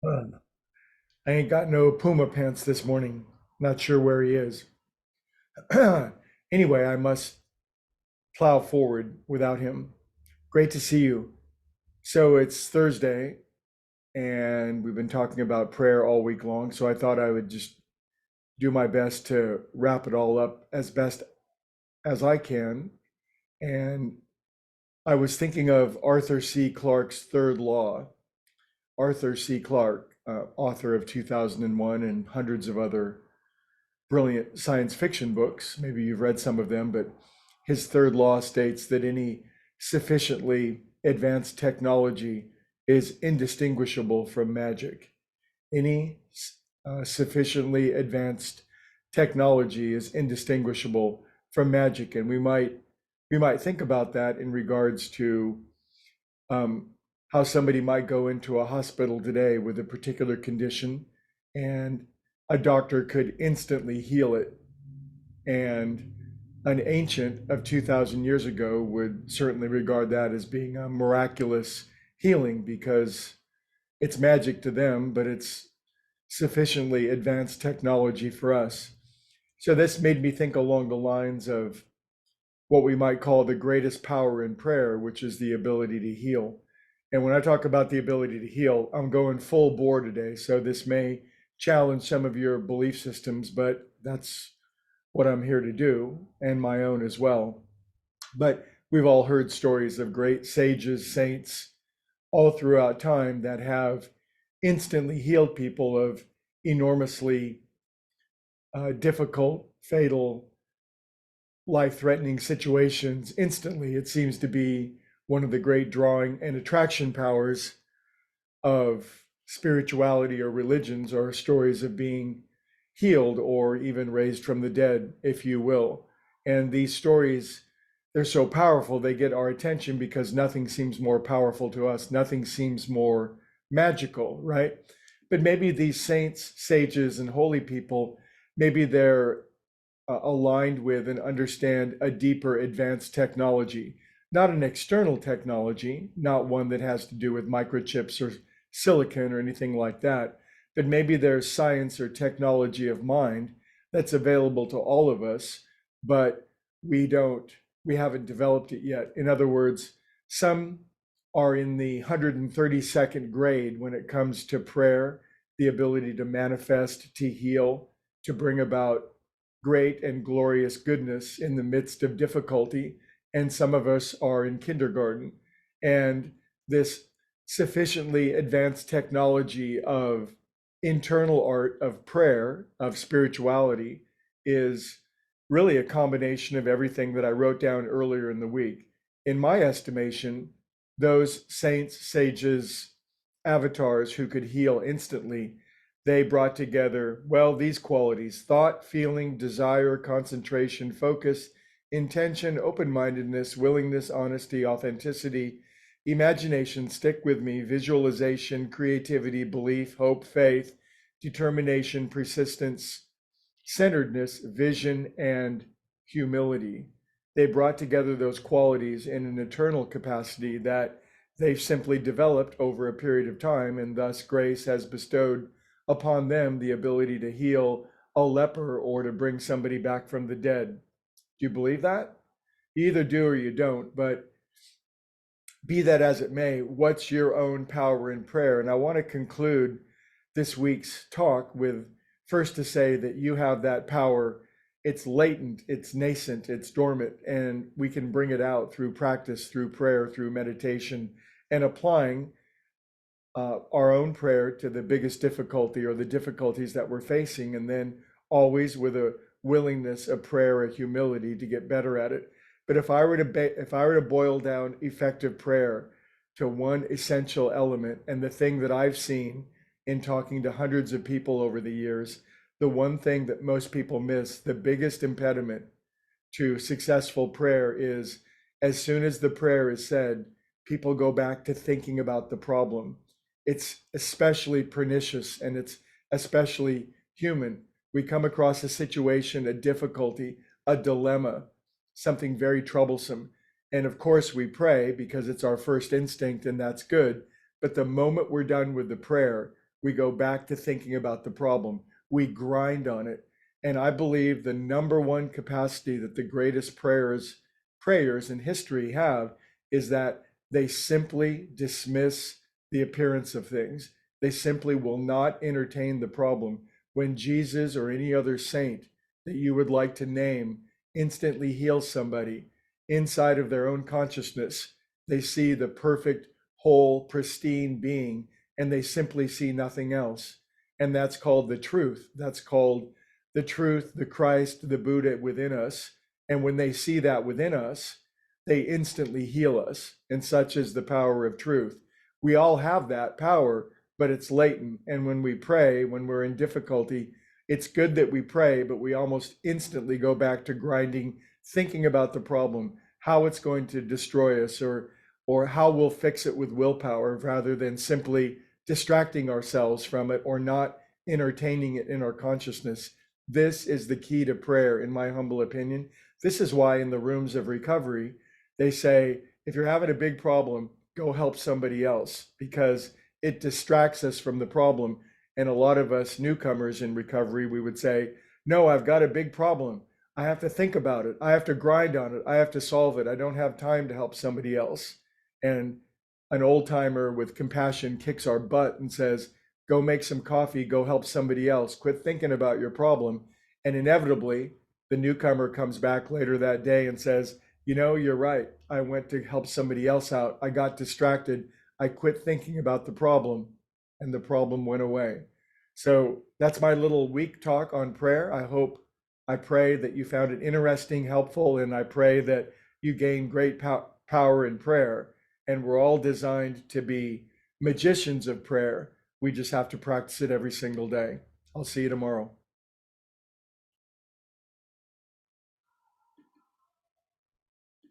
I ain't got no Puma pants this morning. Not sure where he is. Anyway, I must plow forward without him. Great to see you. So it's Thursday, and we've been talking about prayer all week long. So I thought I would just do my best to wrap it all up as best as I can. And I was thinking of Arthur C. Clarke's Third Law. Arthur C. Clarke, author of 2001 and hundreds of other brilliant science fiction books. Maybe you've read some of them, but his third law states that any sufficiently advanced technology is indistinguishable from magic. Any sufficiently advanced technology is indistinguishable from magic, and we might think about that in regards to um, how somebody might go into a hospital today with a particular condition, and a doctor could instantly heal it. And an ancient of 2,000 years ago would certainly regard that as being a miraculous healing because it's magic to them, but it's sufficiently advanced technology for us. So this made me think along the lines of what we might call the greatest power in prayer, which is the ability to heal. And when I talk about the ability to heal, I'm going full bore today. So this may challenge some of your belief systems, but that's what I'm here to do, and my own as well. But we've all heard stories of great sages, saints, all throughout time that have instantly healed people of enormously difficult, fatal, life-threatening situations instantly. It seems to be one of the great drawing and attraction powers of spirituality or religions, or stories of being healed or even raised from the dead, if you will. And these stories, they're so powerful, they get our attention because nothing seems more powerful to us. Nothing seems more magical, right? But maybe these saints, sages, and holy people, maybe they're aligned with and understand a deeper advanced technology, not an external technology, not one that has to do with microchips or silicon or anything like that, but maybe there's science or technology of mind that's available to all of us, but we haven't developed it yet. In other words, some are in the 132nd grade when it comes to prayer, the ability to manifest, to heal, to bring about great and glorious goodness in the midst of difficulty. And some of us are in kindergarten. And this sufficiently advanced technology of internal art of prayer, of spirituality, is really a combination of everything that I wrote down earlier in the week. In my estimation, those saints, sages, avatars who could heal instantly, they brought together, well, these qualities: thought, feeling, desire, concentration, focus, intention, open mindedness, willingness, honesty, authenticity, imagination, stick with me, visualization, creativity, belief, hope, faith, determination, persistence, centeredness, vision, and humility. They brought together those qualities in an eternal capacity that they've simply developed over a period of time, and thus grace has bestowed upon them the ability to heal a leper or to bring somebody back from the dead. Do you believe that? You either do or you don't, but be that as it may, what's your own power in prayer? And I want to conclude this week's talk with first to say that you have that power. It's latent, it's nascent, it's dormant, and we can bring it out through practice, through prayer, through meditation, and applying our own prayer to the biggest difficulty or the difficulties that we're facing, and then always with a willingness, a prayer, a humility to get better at it. But if I were to boil down effective prayer to one essential element, and the thing that I've seen in talking to hundreds of people over the years, the one thing that most people miss, the biggest impediment to successful prayer, is as soon as the prayer is said, people go back to thinking about the problem. It's especially pernicious and it's especially human. We come across a situation, a difficulty, a dilemma, something very troublesome. And of course, we pray because it's our first instinct, and that's good. But the moment we're done with the prayer, we go back to thinking about the problem. We grind on it. And I believe the number one capacity that the greatest prayers in history have is that they simply dismiss the appearance of things. They simply will not entertain the problem. When Jesus or any other saint that you would like to name instantly heals somebody inside of their own consciousness, they see the perfect, whole, pristine being, and they simply see nothing else. And that's called the truth. That's called the truth, the Christ, the Buddha within us. And when they see that within us, they instantly heal us. And such is the power of truth. We all have that power, but it's latent. And when we pray, when we're in difficulty, it's good that we pray, but we almost instantly go back to grinding, thinking about the problem, how it's going to destroy us, or how we'll fix it with willpower rather than simply distracting ourselves from it or not entertaining it in our consciousness. This is the key to prayer, in my humble opinion. This is why in the rooms of recovery, they say, if you're having a big problem, go help somebody else, because it distracts us from the problem. And a lot of us newcomers in recovery, we would say, no, I've got a big problem. I have to think about it. I have to grind on it. I have to solve it. I don't have time to help somebody else. And an old timer with compassion kicks our butt and says, go make some coffee, go help somebody else, quit thinking about your problem. And inevitably, the newcomer comes back later that day and says, you know, you're right. I went to help somebody else out. I got distracted. I quit thinking about the problem, and the problem went away. So that's my little week talk on prayer. I pray that you found it interesting, helpful, and I pray that you gain great power in prayer. And we're all designed to be magicians of prayer. We just have to practice it every single day. I'll see you tomorrow.